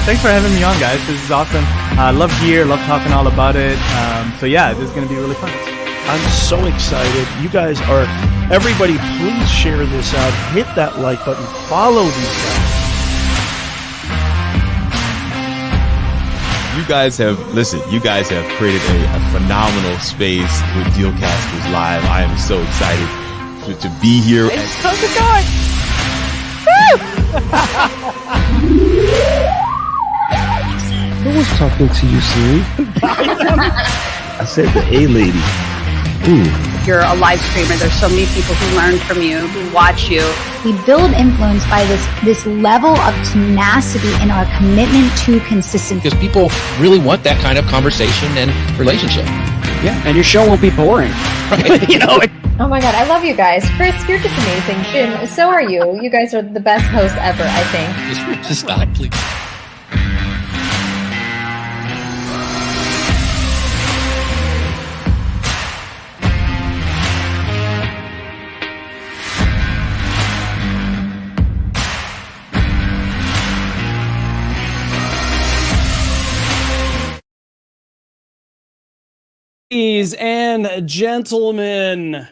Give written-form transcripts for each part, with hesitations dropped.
Thanks for having me on, guys. This is awesome. I love gear, love talking all about it. So yeah, this is going to be really fun. I'm so excited. You guys are, everybody, please share this out. Hit that like button. Follow these guys. You guys have created a phenomenal space with Dealcasters Live. I am so excited to be here. How's it going? Who was talking to you, Siri? I said the A lady. Ooh. You're a live streamer. There's so many people who learn from you, who watch you. We build influence by this level of tenacity and our commitment to consistency. Because people really want that kind of conversation and relationship. Yeah, and your show won't be boring. Right. You know. Oh my God, I love you guys. Chris, you're just amazing. Jim, so are you. You guys are the best hosts ever, I think. Just stop, please. Ladies and gentlemen,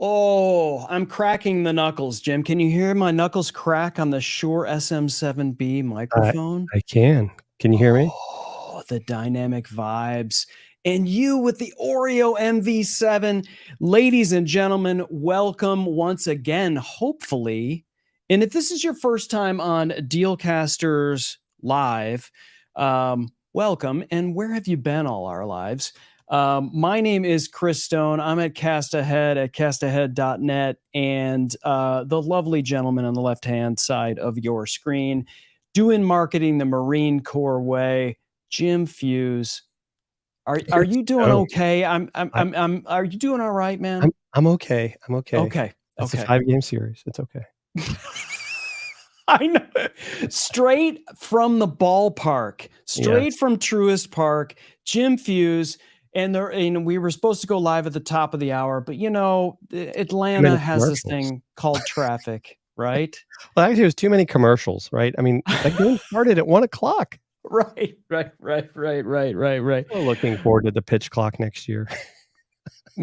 I'm cracking the knuckles, Jim. Can you hear my knuckles crack on the Shure Sm7b microphone? I can. Can you hear me? Oh, the dynamic vibes. And you with the Oreo MV7. Ladies and gentlemen, welcome once again, hopefully. And if this is your first time on Dealcasters Live, welcome. And where have you been all our lives? My name is Chris Stone. I'm at Castahead at castahead.net, and the lovely gentleman on the left-hand side of your screen doing marketing the Marine Corps way, Jim Fuse. Are you doing okay? Are you doing all right, man? I'm okay. I'm okay. Okay. It's a 5-game series. It's okay. I know. Straight from the ballpark, from Truist Park, Jim Fuse. And we were supposed to go live at the top of the hour, but Atlanta has this thing called traffic, right? Well, actually, there's too many commercials, right? I mean, that game started at 1:00. Right. We're looking forward to the pitch clock next year.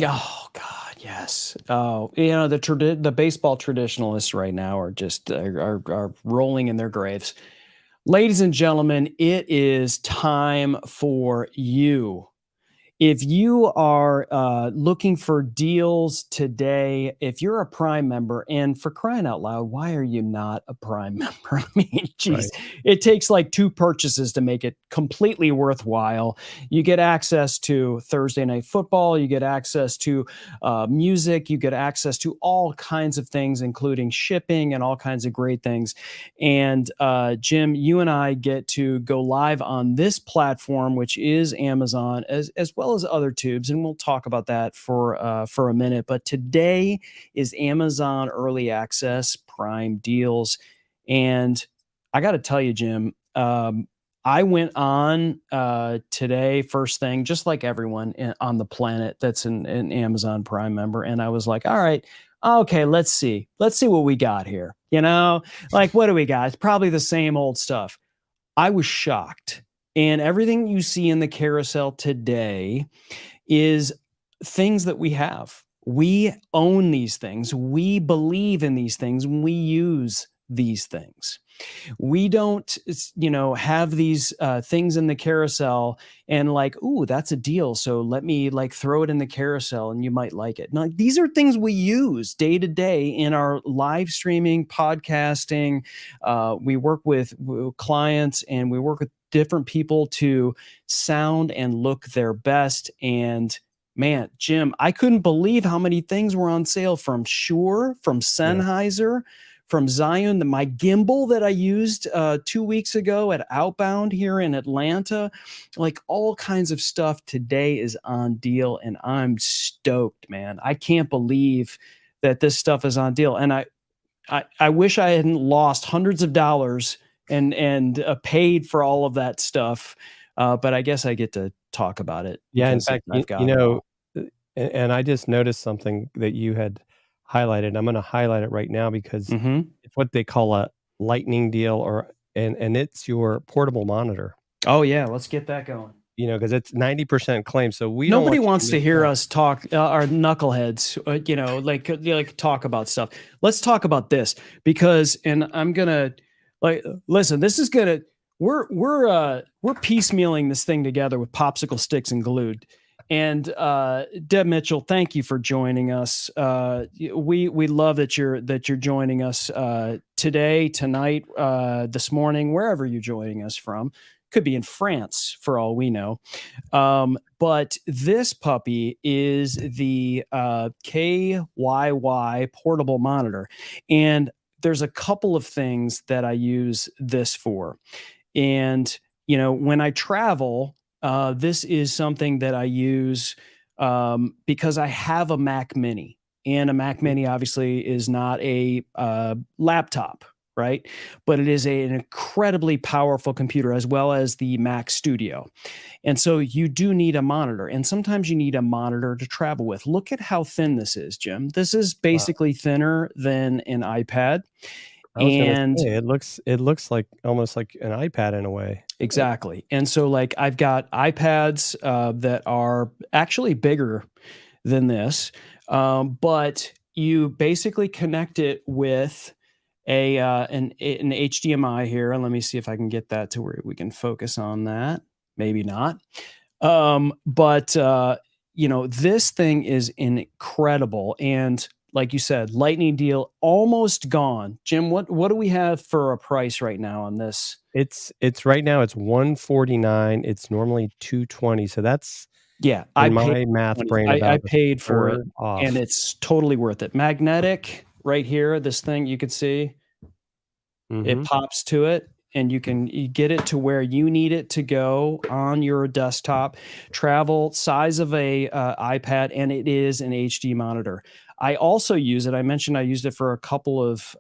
Oh God, yes. Oh, the baseball traditionalists right now are just are rolling in their graves. Ladies and gentlemen, it is time for you. If you are looking for deals today, if you're a Prime member, and for crying out loud, why are you not a Prime member? I mean, geez, It takes like 2 purchases to make it completely worthwhile. You get access to Thursday Night Football, you get access to music, you get access to all kinds of things, including shipping and all kinds of great things. And Jim, you and I get to go live on this platform, which is Amazon, as well as other tubes, and we'll talk about that for a minute. But today is Amazon Early Access Prime Deals, and I got to tell you, Jim, I went on today, first thing, just like everyone on the planet that's an Amazon Prime member, and I was like, all right, okay, let's see what we got here. Like, what do we got? It's probably the same old stuff. I was shocked. And everything you see in the carousel today is things that we have. We own these things. We believe in these things. We use these things. We don't, have these things in the carousel and like, ooh, that's a deal. So let me throw it in the carousel and you might like it. No, these are things we use day to day in our live streaming, podcasting. We work with clients and we work with different people to sound and look their best. And man, Jim, I couldn't believe how many things were on sale from Shure, from Sennheiser, from Zion, my gimbal that I used 2 weeks ago at Outbound here in Atlanta. Like, all kinds of stuff today is on deal, and I'm stoked, man. I can't believe that this stuff is on deal. And I wish I hadn't lost hundreds of dollars and paid for all of that stuff. But I guess I get to talk about it. Yeah, in fact, and I just noticed something that you had highlighted. I'm going to highlight it right now because it's what they call a lightning deal, or and it's your portable monitor. Oh yeah, let's get that going. You know, because it's 90% claim. So Nobody don't wants to miss hear out. us talk, our knuckleheads, like talk about stuff. Let's talk about this because, and I'm gonna listen. This is gonna we're piecemealing this thing together with popsicle sticks and glued. And Deb Mitchell, thank you for joining us. We love that you're joining us today, tonight, this morning, wherever you're joining us from. Could be in France for all we know. But this puppy is the KYY portable monitor. And there's a couple of things that I use this for. And, you know, when I travel, this is something that I use because I have a Mac Mini. And a Mac Mini obviously is not a laptop, right? But it is an incredibly powerful computer, as well as the Mac Studio. And so you do need a monitor, and sometimes you need a monitor to travel with. Look at how thin this is, Jim. This is basically thinner than an iPad. I was And gonna say, it looks like almost like an iPad in a way. exactly. And so like I've got iPads that are actually bigger than this, but you basically connect it with an HDMI here. And let me see if I can get that to where we can focus on that. Maybe not. But you know, this thing is incredible. And like you said, lightning deal almost gone. Jim, what do we have for a price right now on this? It's right now it's $149. It's normally $220. So that's I my paid math 20. brain I about paid for it, off. and it's totally worth it. Magnetic right here, this thing you could see. It pops to it, and you get it to where you need it to go on your desktop. Travel size of a iPad, and it is an HD monitor. I also use it. I mentioned I used it for a couple of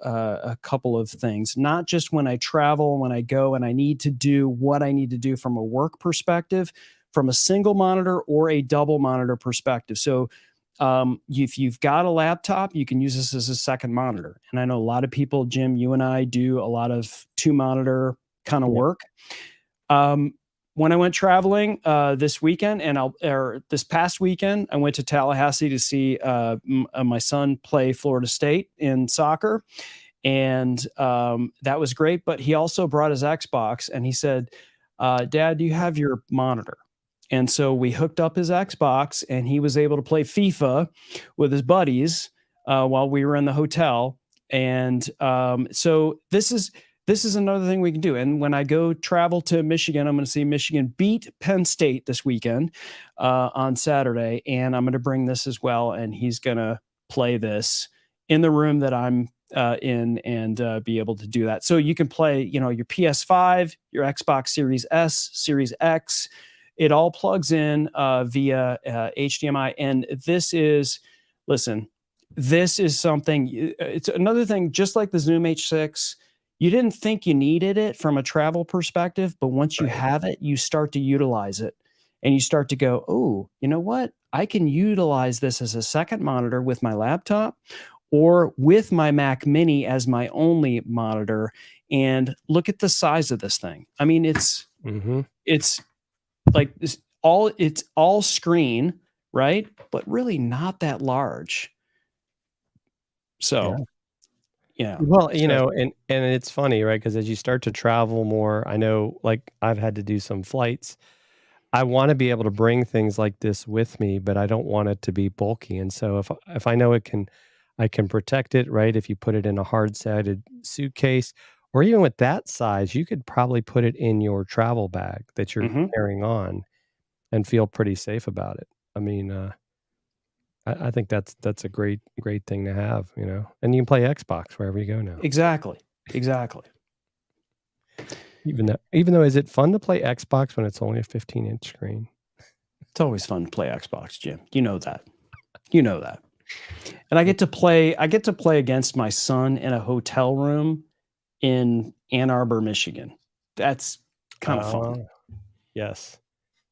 things, not just when I travel, when I go and I need to do what I need to do from a work perspective, from a single monitor or a double monitor perspective. So if you've got a laptop, you can use this as a second monitor. And I know a lot of people, Jim, you and I do a lot of 2-monitor kind of work. When I went traveling this weekend or this past weekend, I went to Tallahassee to see my son play Florida State in soccer. And that was great. But he also brought his Xbox and he said, Dad, do you have your monitor? And so we hooked up his Xbox and he was able to play FIFA with his buddies while we were in the hotel. And so this is another thing we can do. And when I go travel to Michigan, I'm going to see Michigan beat Penn State this weekend on Saturday. And I'm going to bring this as well. And he's going to play this in the room that I'm in and be able to do that. So you can play, you know, your PS5, your Xbox Series S, Series X. It all plugs in via HDMI. And this is something, it's another thing, just like the Zoom H6, you didn't think you needed it from a travel perspective, but once you have it, you start to utilize it and you start to go, oh, you know what? I can utilize this as a second monitor with my laptop or with my Mac Mini as my only monitor. And look at the size of this thing. I mean, it's like this it's all screen, right? But really not that large. So, yeah. Well, you know, and it's funny, right? Because as you start to travel more, I know, like I've had to do some flights. I want to be able to bring things like this with me, but I don't want it to be bulky. And so if I know I can protect it, right? If you put it in a hard-sided suitcase, or even with that size, you could probably put it in your travel bag that you're carrying on and feel pretty safe about it. I mean, I think that's a great thing to have, you know. And you can play Xbox wherever you go now. Exactly. Even though, is it fun to play Xbox when it's only a 15-inch screen? It's always fun to play Xbox, Jim. You know that. And I get to play against my son in a hotel room in Ann Arbor, Michigan. That's kind of fun. Yes.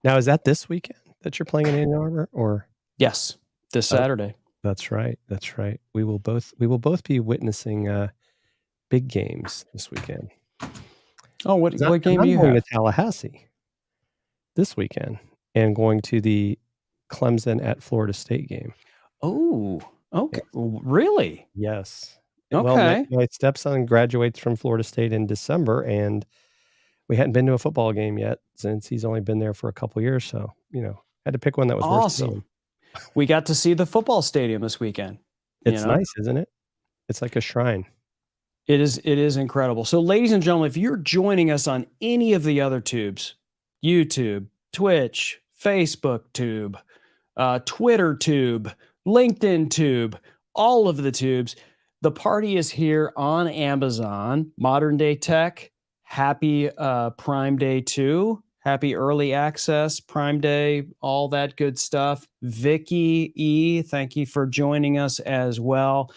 Now, is that this weekend that you're playing in Ann Arbor, or? Yes, this Saturday. That's right. We will both be witnessing big games this weekend. Oh, what 'Cause game do I'm you going to have? Tallahassee this weekend and going to the Clemson at Florida State game. Oh, Yeah. okay. Really? Yes. Well, Okay. my stepson graduates from Florida State in December, and we hadn't been to a football game yet since he's only been there for a couple years. So, had to pick one that was worth seeing. Awesome. We got to see the football stadium this weekend. It's nice, isn't it? It's like a shrine. It is incredible. So, ladies and gentlemen, if you're joining us on any of the other tubes, YouTube, Twitch, Facebook tube, Twitter tube, LinkedIn tube, all of the tubes, the party is here on Amazon. Modern Day Tech, happy Prime Day 2. Happy early access, Prime Day, all that good stuff. Vicky E, thank you for joining us as well.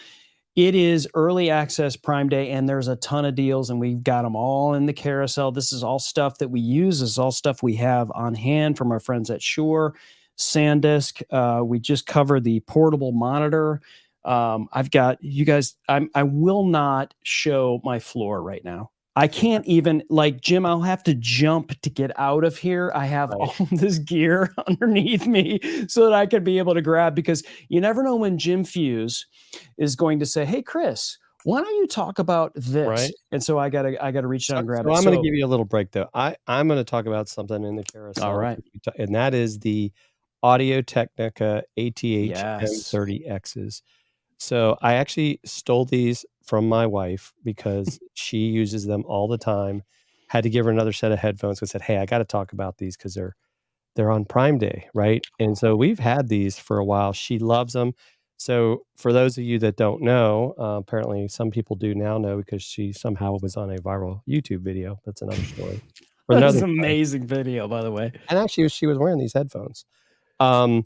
It is early access Prime Day, and there's a ton of deals, and we've got them all in the carousel. This is all stuff that we use. This is all stuff we have on hand from our friends at Shure, SanDisk. We just covered the portable monitor. I've got you guys. I will not show my floor right now. I can't even, like, Jim, I'll have to jump to get out of here. I have all this gear underneath me so that I can be able to grab, because you never know when Jim Fuse is going to say, hey, Chris, why don't you talk about this? Right. And so I gotta reach down and grab it. I'm going to give you a little break, though. I'm going to talk about something in the carousel. All right. And that is the Audio Technica ATH M30Xs. So I actually stole these from my wife because she uses them all the time. Had to give her another set of headphones. I said, hey, I got to talk about these because they're on Prime Day, right? And so we've had these for a while. She loves them. So for those of you that don't know, apparently some people do now know because she somehow was on a viral YouTube video. That's another story. That's an amazing video, by the way. And actually, she was wearing these headphones. My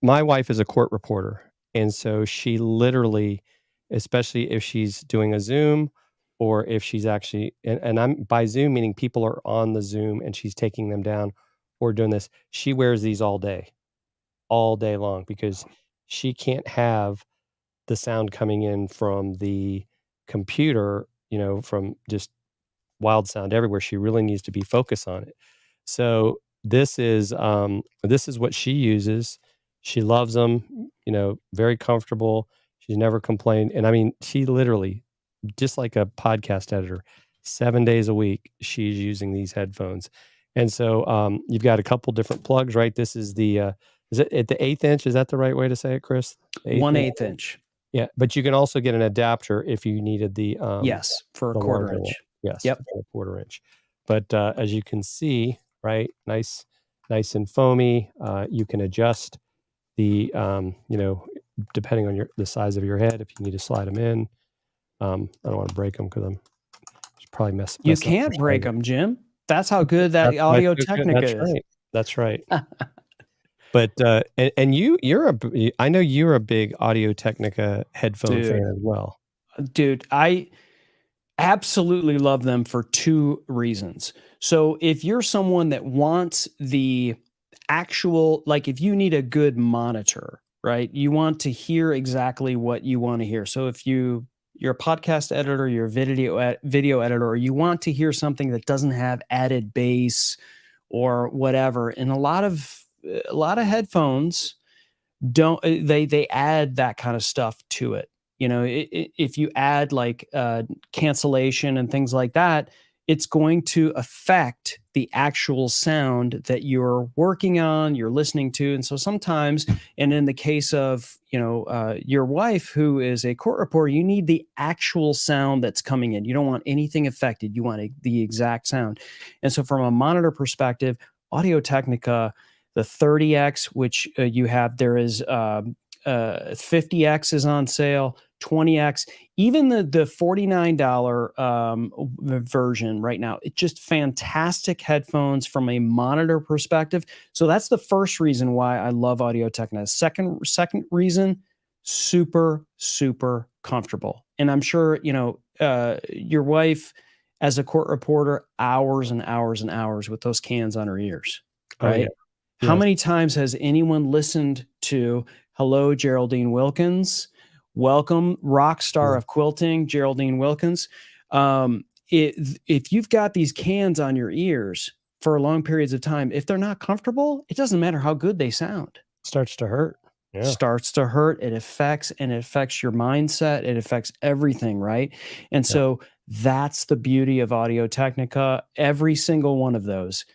wife is a court reporter. And so she literally, especially if she's doing a Zoom or if she's actually, and I'm by Zoom, meaning people are on the Zoom and she's taking them down or doing this, she wears these all day long, because she can't have the sound coming in from the computer, from just wild sound everywhere. She really needs to be focused on it. So this is what she uses. She loves them, very comfortable. She's never complained. And I mean, she literally, just like a podcast editor, 7 days a week, she's using these headphones. And so you've got a couple different plugs, right? This is is it at the 1/8 inch? Is that the right way to say it, Chris? 1/8 inch. Yeah. But you can also get an adapter if you needed the yes, for a 1/4 inch. Yes. Yep. For a 1/4 inch. But as you can see, right, nice and foamy. You can adjust the depending on the size of your head, if you need to slide them in. I don't want to break them because I'm probably mess You can't break them, Jim. That's how good that Audio Technica is. Right. That's right. But and I know you're a big Audio Technica headphone fan as well. Dude, I absolutely love them for 2 reasons. So if you're someone that wants the actual, like, if you need a good monitor, right? You want to hear exactly what you want to hear. So if you're a podcast editor, you're a video editor, or you want to hear something that doesn't have added bass or whatever, and a lot of headphones don't, they add that kind of stuff to it. If you add like cancellation and things like that, it's going to affect the actual sound that you're working on, you're listening to. And so sometimes, and in the case of, your wife, who is a court reporter, you need the actual sound that's coming in. You don't want anything affected. You want the exact sound. And so from a monitor perspective, Audio Technica, the 30X, which you have, there is 50X is on sale, 20X, even the $49 version right now. It's just fantastic headphones from a monitor perspective. So that's the first reason why I love Audio Technica. Second reason, super, super comfortable. And I'm sure, your wife, as a court reporter, hours and hours and hours with those cans on her ears, right? Oh, yeah. How many times has anyone listened to "Hello, Geraldine Wilkins"? Welcome, rock star of quilting, Geraldine Wilkins. if you've got these cans on your ears for long periods of time, if they're not comfortable, it doesn't matter how good they sound. Starts to hurt. Yeah. Starts to hurt. It affects your mindset. It affects everything, right? And so that's the beauty of Audio Technica. Every single one of those,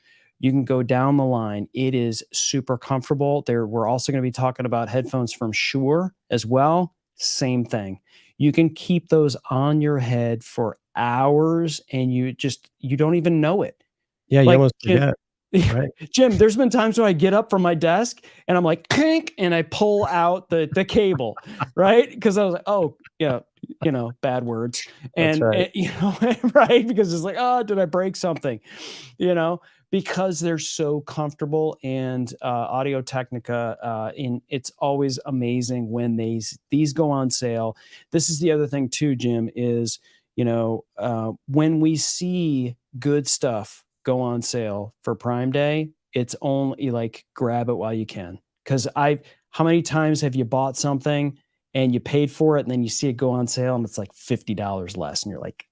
you can go down the line. It is super comfortable. We're also going to be talking about headphones from Shure as well. Same thing. You can keep those on your head for hours and you don't even know it. Yeah, you Like, almost forget. Right. Jim, there's been times when I get up from my desk and I'm like, clink, and I pull out the cable, right? Because I was like, oh, yeah, bad words. That's right. Right? Because it's like, oh, did I break something? Because they're so comfortable. And Audio Technica, it's always amazing when these go on sale. This is the other thing too, Jim, is, when we see good stuff go on sale for Prime Day, it's only like grab it while you can. Because how many times have you bought something and you paid for it and then you see it go on sale and it's like $50 less and you're like,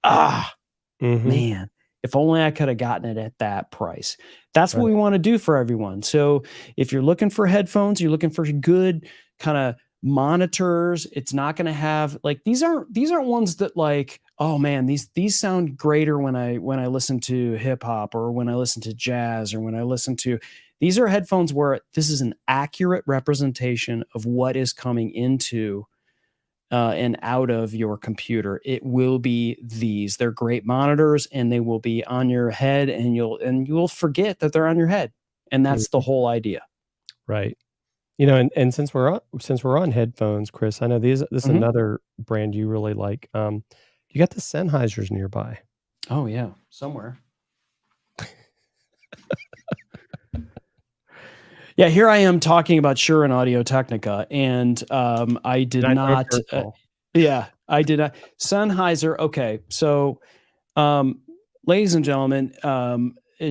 man, if only I could have gotten it at that price. That's what we want to do for everyone. So if you're looking for headphones, you're looking for good kind of monitors, it's not going to have like, these aren't ones that like, oh man, these sound greater when I listen to hip hop or when I listen to jazz or when I listen to, these are headphones where this is an accurate representation of what is coming into and out of your computer. It will be these. They're great monitors and they will be on your head and you'll forget that they're on your head. And that's the whole idea. Right. And since we're on headphones, Chris, I know this is another brand you really like. You got the Sennheisers nearby. Oh yeah, somewhere. Yeah, here I am talking about Shure and Audio Technica, and I did not. I did not. Sennheiser. Okay, so, ladies and gentlemen,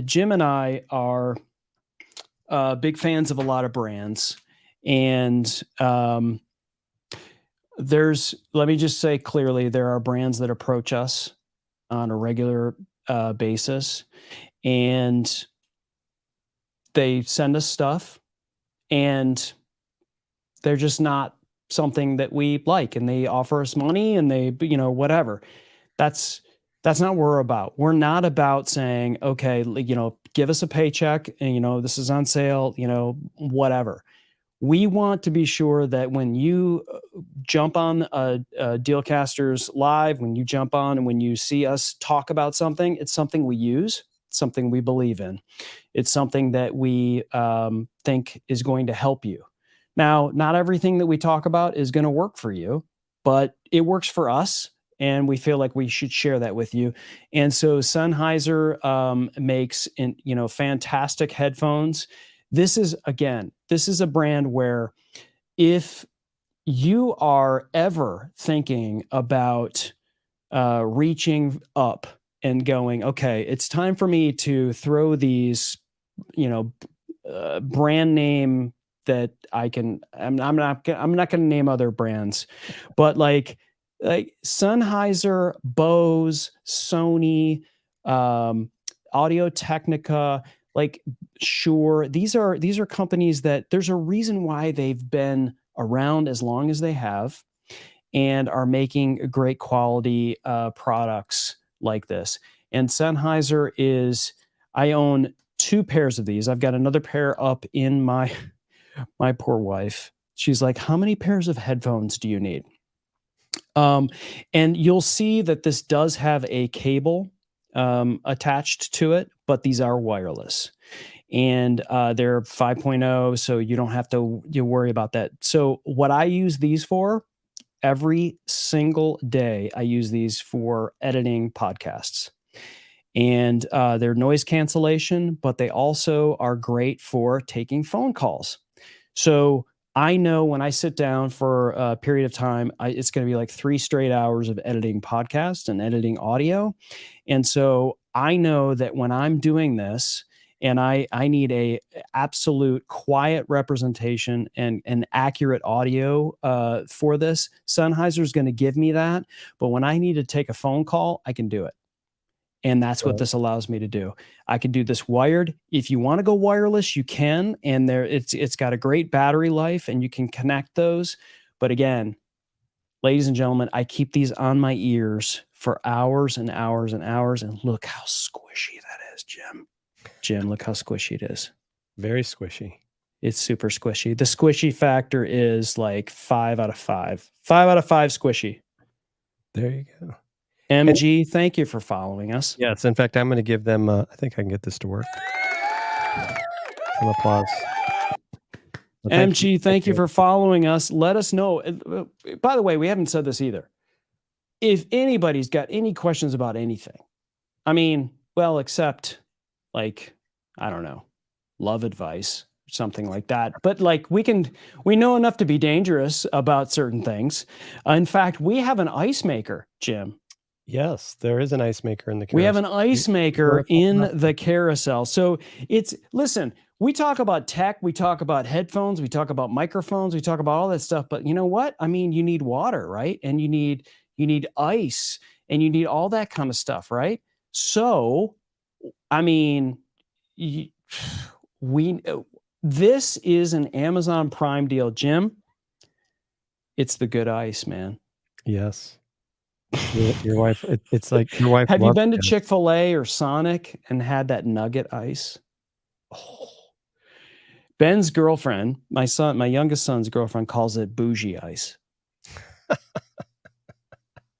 Jim and I are big fans of a lot of brands, and let me just say clearly, there are brands that approach us on a regular basis, and they send us stuff and they're just not something that we like, and they offer us money and they, whatever. That's not what we're about. We're not about saying, okay, give us a paycheck and, this is on sale, whatever. We want to be sure that when you jump on Dealcasters live, when you jump on and when you see us talk about something, it's something we use, something we believe in. It's something that we think is going to help you. Now, not everything that we talk about is going to work for you, but it works for us, and we feel like we should share that with you. And so Sennheiser makes fantastic headphones. This is a brand where if you are ever thinking about reaching up and going, okay, it's time for me to throw these, brand name that I'm not going to name other brands, but like Sennheiser, Bose, Sony, Audio Technica, like Shure, these are companies that there's a reason why they've been around as long as they have and are making great quality products like this. And Sennheiser I own 2 pairs of these. I've got another pair up in my poor wife. She's like, how many pairs of headphones do you need? And you'll see that this does have a cable attached to it, but these are wireless. And they're 5.0, so you don't have to worry about that. So what I use these for, every single day, I use these for editing podcasts. And they're noise cancellation, but they also are great for taking phone calls. So I know when I sit down for a period of time, it's going to be like 3 straight hours of editing podcasts and editing audio. And so I know that when I'm doing this and I need a absolute quiet representation and an accurate audio for this, Sennheiser is going to give me that. But when I need to take a phone call, I can do it. And that's what this allows me to do. I can do this wired. If you want to go wireless, you can. And it's got a great battery life and you can connect those. But again, ladies and gentlemen, I keep these on my ears for hours and hours and hours. And look how squishy that is, Jim. Jim, look how squishy it is. Very squishy. It's super squishy. The squishy factor is like 5 out of 5. 5 out of 5 squishy. There you go. MG, thank you for following us. Yes. In fact, I'm going to give them, I think I can get this to work. Some applause. Well, MG, thank you for following us. Let us know. By the way, we haven't said this either. If anybody's got any questions about anything, I mean, well, except like, I don't know, love advice, something like that. But like we know enough to be dangerous about certain things. In fact, we have an ice maker, Jim. Yes, there is an ice maker in the carousel. We have an ice maker in the carousel. So listen, we talk about tech, we talk about headphones, we talk about microphones, we talk about all that stuff. But you know what? I mean, you need water, right? And you need ice and you need all that kind of stuff, right? So, I mean, this is an Amazon Prime deal, Jim. It's the good ice, man. Yes. Your wife, it's like your wife. Have you been to Chick-fil-A or Sonic and had that nugget ice? Oh. Ben's girlfriend, my youngest son's girlfriend, calls it bougie ice.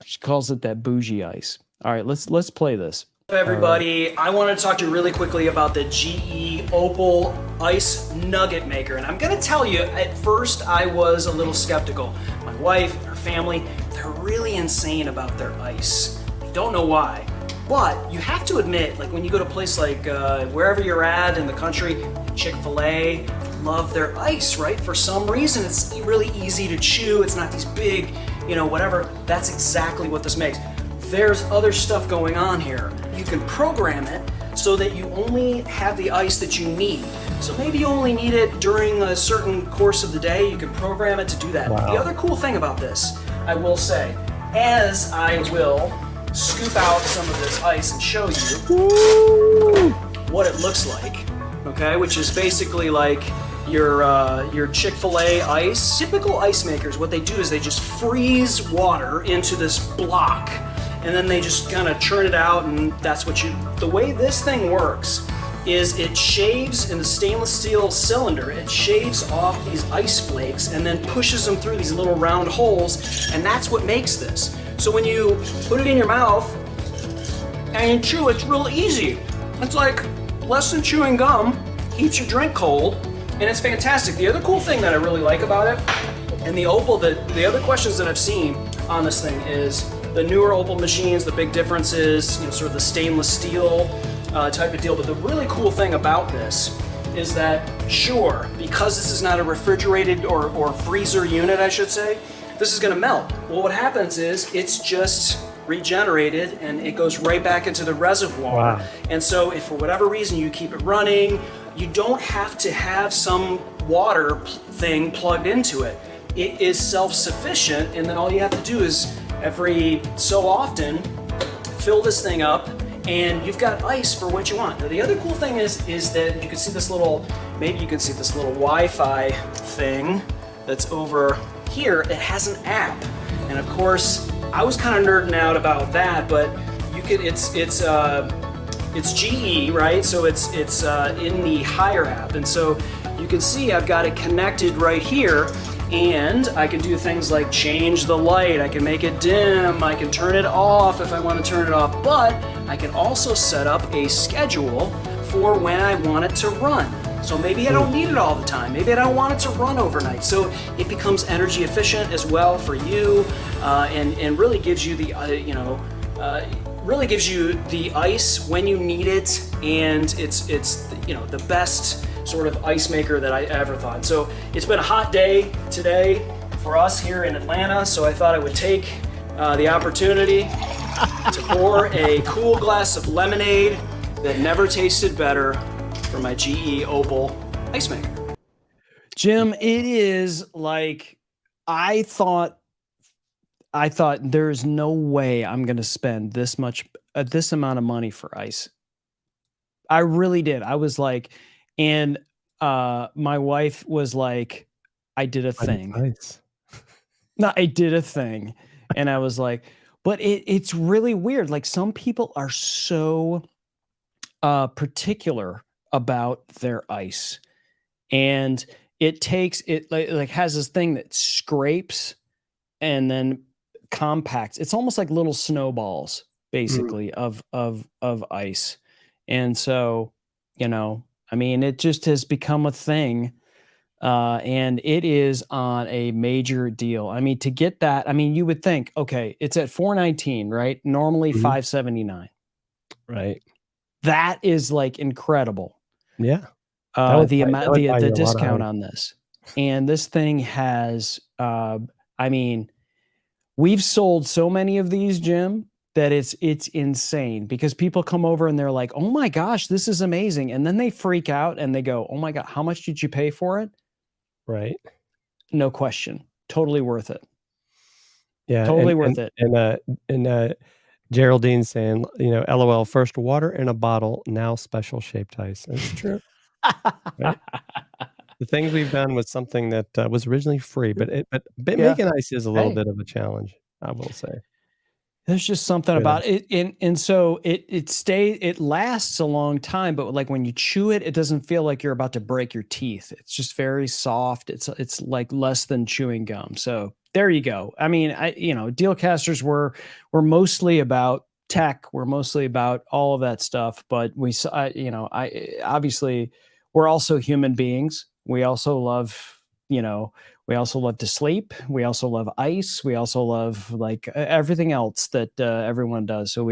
She calls it that bougie ice. All right, let's play this. Everybody, I want to talk to you really quickly about the GE Opal Ice Nugget Maker. And I'm going to tell you, at first I was a little skeptical. My wife, her family, they're really insane about their ice. I don't know why. But you have to admit, like when you go to a place like wherever you're at in the country, Chick-fil-A, love their ice, right? For some reason, it's really easy to chew. It's not these big, whatever. That's exactly what this makes. There's other stuff going on here. You can program it so that you only have the ice that you need. So maybe you only need it during a certain course of the day. You can program it to do that. Wow. The other cool thing about this, I will say, as I will scoop out some of this ice and show you what it looks like, okay? Which is basically like your Chick-fil-A ice. Typical ice makers, what they do is they just freeze water into this block and then they just kind of churn it out, and that's what the way this thing works is it shaves in the stainless steel cylinder, it shaves off these ice flakes and then pushes them through these little round holes, and that's what makes this. So when you put it in your mouth and you chew, it's real easy. It's like less than chewing gum, keeps your drink cold, and it's fantastic. The other cool thing that I really like about it, and the Opal, the other questions that I've seen on this thing is the newer Opal machines, the big difference is, sort of the stainless steel type of deal. But the really cool thing about this is that, sure, because this is not a refrigerated or freezer unit, I should say, this is gonna melt. Well, what happens is it's just regenerated and it goes right back into the reservoir. Wow. And so if for whatever reason you keep it running, you don't have to have some water thing plugged into it. It is self-sufficient, and then all you have to do is every so often fill this thing up and you've got ice for what you want. Now the other cool thing is that you can see this little, maybe you can see this little Wi-Fi thing that's over here. It has an app, and of course I was kind of nerding out about that, but you could, it's GE, right? So it's in the Hire app, and so you can see I've got it connected right here. And I can do things like change the light, I can make it dim, I can turn it off if I want to turn it off, but I can also set up a schedule for when I want it to run. So maybe I don't need it all the time, maybe I don't want it to run overnight. So it becomes energy efficient as well for you, and really gives you the, really gives you the ice when you need it, and it's the best sort of ice maker that I ever thought. So it's been a hot day today for us here in Atlanta, so I thought I would take the opportunity to pour a cool glass of lemonade that never tasted better for my GE Opal ice maker. Jim, it is like, I thought there's no way I'm going to spend this much this amount of money for ice. I really did. I was like, and my wife was like, I did a thing. Nice. No, I did a thing. And I was like, but it's really weird. Like some people are so particular about their ice. And it takes it like has this thing that scrapes and then compacts. It's almost like little snowballs, basically, of ice. And so, you know, I mean, it just has become a thing. And it is on a major deal. I mean, to get that, I mean, you would think, okay, it's at $419, right? Normally $579. Right. That is like incredible. Yeah. The discount on this. And this thing has I mean, we've sold so many of these, Jim, that it's insane because people come over and they're like, "Oh my gosh, this is amazing." And then they freak out and they go, "Oh my god, how much did you pay for it?" Right. No question. Totally worth it. Yeah. Totally worth it. And Geraldine saying, you know, LOL, first water in a bottle, now special shaped ice. That's true. Right? The things we've done with something that was originally free, but making ice is a little bit of a challenge, I will say. There's just something about it, and so it lasts a long time, but like when you chew it, it doesn't feel like you're about to break your teeth. It's just very soft. It's like less than chewing gum. So there you go. I mean, Dealcasters were mostly about tech. We're mostly about all of that stuff, but obviously we're also human beings. We also love, we also love to sleep. We also love ice. We also love like everything else that everyone does. So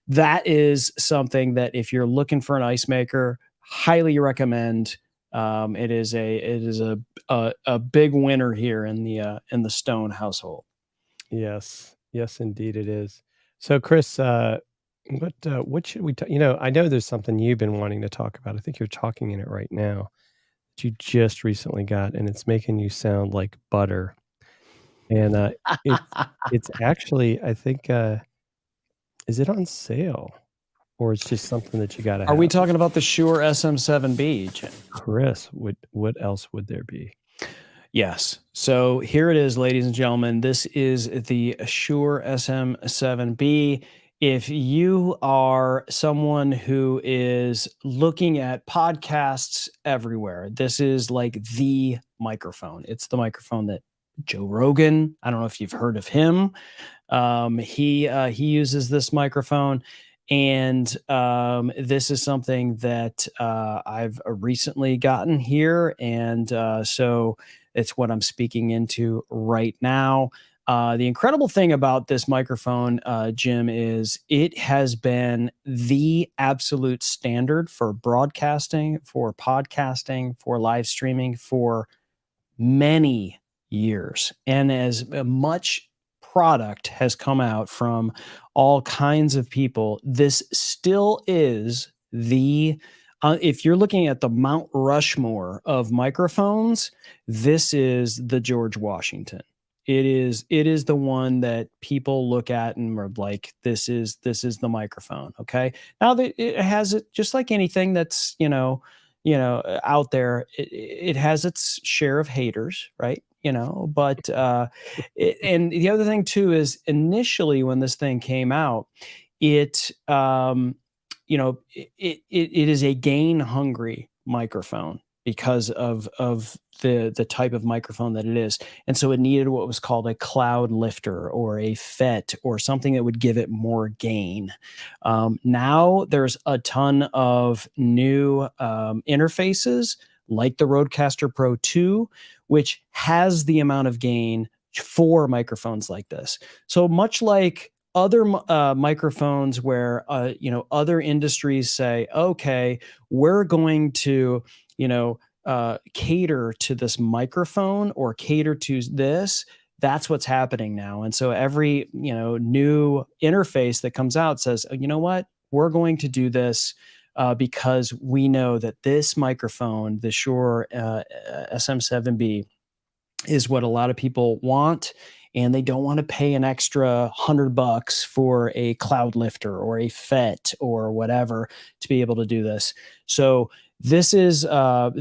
that is something that if you're looking for an ice maker, highly recommend. It is a big winner here in the Stone household. Yes, indeed it is. So Chris, what should we talk? I know there's something you've been wanting to talk about. I think you're talking in it right now. You just recently got, and it's making you sound like butter. And it's actually, I think, is it on sale, or it's just something that you got to have? Are we talking about the Shure Sm7b, Jim? Chris, what else would there be? Yes. So here it is, ladies and gentlemen. This is the Shure Sm7b. If you are someone who is looking at podcasts everywhere, this is like the microphone. It's the microphone that Joe Rogan, I don't know if you've heard of him. He uses this microphone. And this is something that I've recently gotten here. And so it's what I'm speaking into right now. The incredible thing about this microphone, Jim, is it has been the absolute standard for broadcasting, for podcasting, for live streaming for many years. And as much product has come out from all kinds of people, this still is the if you're looking at the Mount Rushmore of microphones, this is the George Washington. It is the one that people look at and are like, this is the microphone. Okay. Now it has it just like anything that's, out there, it has its share of haters, right? But and the other thing too is initially when this thing came out, it is a gain hungry microphone because of the type of microphone that it is. And so it needed what was called a cloud lifter or a FET or something that would give it more gain. Now there's a ton of new interfaces like the Rodecaster Pro 2, which has the amount of gain for microphones like this. So much like other microphones where, other industries say, okay, we're going to, cater to this microphone or cater to this. That's what's happening now. And so every, new interface that comes out says, you know what, we're going to do this because we know that this microphone, the Shure Sm7b, is what a lot of people want. and they don't want to pay an extra $100 for a cloud lifter or a FET or whatever to be able to do this. So this is a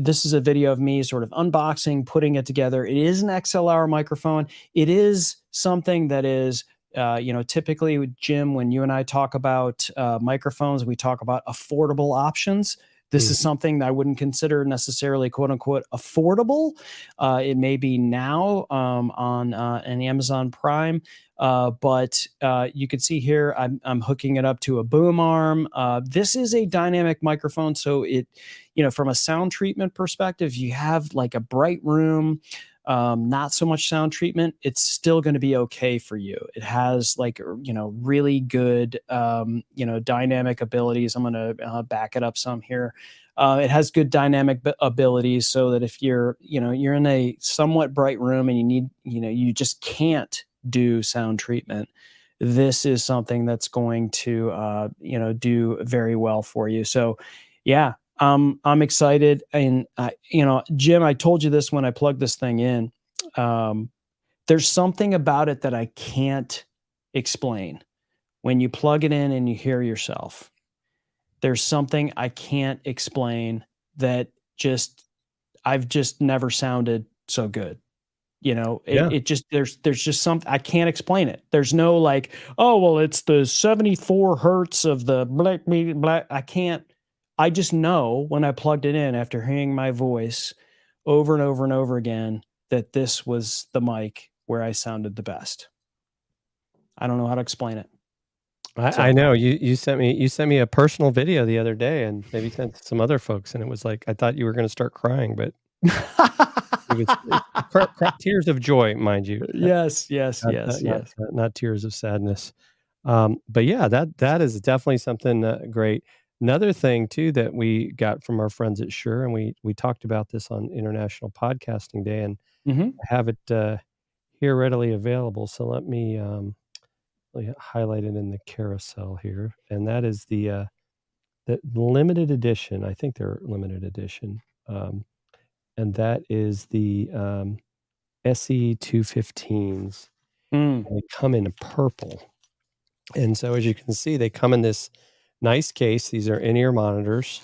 video of me sort of unboxing, putting it together. It is an XLR microphone. It is something that is, typically with Jim, when you and I talk about microphones, we talk about affordable options. This is something that I wouldn't consider necessarily "quote unquote" affordable. It may be now on an Amazon Prime, but you can see here I'm hooking it up to a boom arm. This is a dynamic microphone, so it, from a sound treatment perspective, you have like a bright room. Not so much sound treatment, it's still going to be okay for you. It has really good dynamic abilities. I'm going to back it up some here. It has good dynamic abilities, so that if you're in a somewhat bright room and you need, you just can't do sound treatment, this is something that's going to do very well for you. So yeah, I'm excited. And Jim, I told you this when I plugged this thing in. There's something about it that I can't explain. When you plug it in and you hear yourself, there's something I can't explain that I've just never sounded so good. It just, there's just something, I can't explain it. There's no like, oh, well, it's the 74 hertz of the black. I just know when I plugged it in after hearing my voice over and over and over again that this was the mic where I sounded the best. I don't know how to explain it. I know you sent me a personal video the other day, and maybe sent to some other folks, and it was like I thought you were going to start crying, but it was tears of joy, mind you. Yes. Not tears of sadness. But yeah, that is definitely something great. Another thing too that we got from our friends at Shure, and we talked about this on International Podcasting Day, and I have it here readily available. So let me highlight it in the carousel here, and that is the limited edition. I think they're limited edition, and that is the SE 215s. And they come in purple, and so as you can see, they come in this nice case. These are in-ear monitors,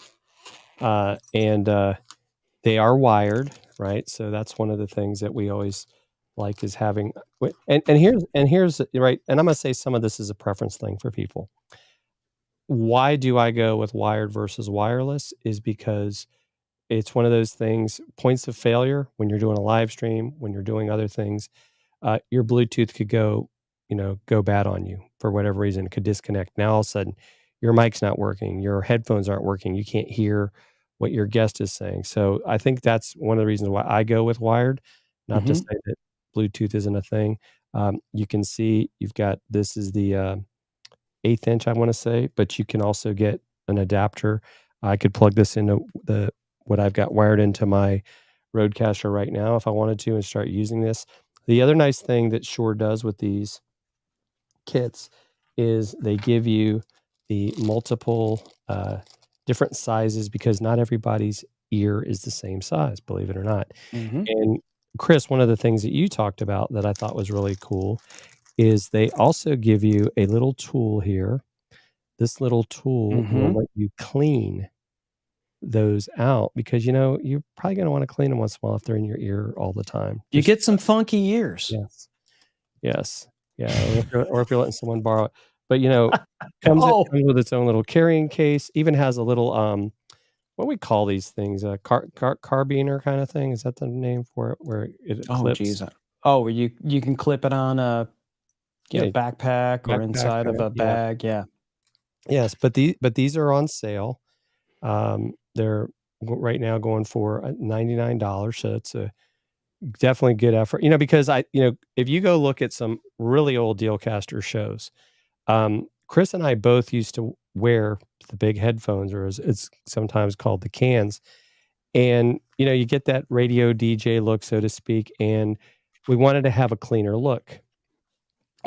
and they are wired, right? So that's one of the things that we always like, is having. And here's right. And I'm going to say some of this is a preference thing for people. Why do I go with wired versus wireless? Is because it's one of those things, points of failure when you're doing a live stream, when you're doing other things. Your Bluetooth could go bad on you for whatever reason. It could disconnect. Now all of a sudden, your mic's not working, your headphones aren't working, you can't hear what your guest is saying. So I think that's one of the reasons why I go with wired. Not to say that Bluetooth isn't a thing. You can see this is the 1/8 inch, I want to say, but you can also get an adapter. I could plug this into what I've got wired into my Rodecaster right now if I wanted to, and start using this. The other nice thing that Shure does with these kits is they give you the multiple different sizes, because not everybody's ear is the same size, believe it or not. And Chris, one of the things that you talked about that I thought was really cool is they also give you a little tool here. This little tool will let you clean those out, because you're probably going to want to clean them once in a while if they're in your ear all the time. You get some funky ears. Yes. Yeah. Or if you're letting someone borrow it. But comes with its own little carrying case. Even has a little what do we call these things? A carbiner kind of thing. Is that the name for it? Where it clips? Oh geez. Oh, you can clip it on a backpack or inside of a bag. Yeah. Yes, but these are on sale. They're right now going for $99. So it's a definitely good effort. Because if you go look at some really old Dealcaster shows, Chris and I both used to wear the big headphones, or as it's sometimes called, the cans. And, you get that radio DJ look, so to speak, and we wanted to have a cleaner look.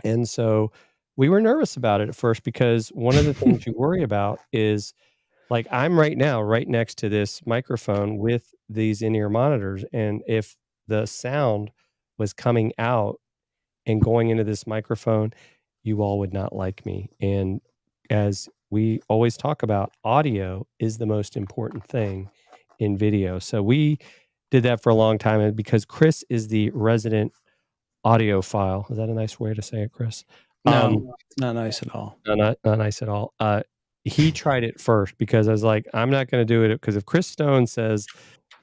And so we were nervous about it at first, because one of the things you worry about is, like, I'm right now right next to this microphone with these in-ear monitors, and if the sound was coming out and going into this microphone, you all would not like me. And as we always talk about, audio is the most important thing in video. So we did that for a long time, and because Chris is the resident audiophile. Is that a nice way to say it, Chris? No, not nice at all. No, not nice at all. He tried it first because I was like, I'm not going to do it because if Chris Stone says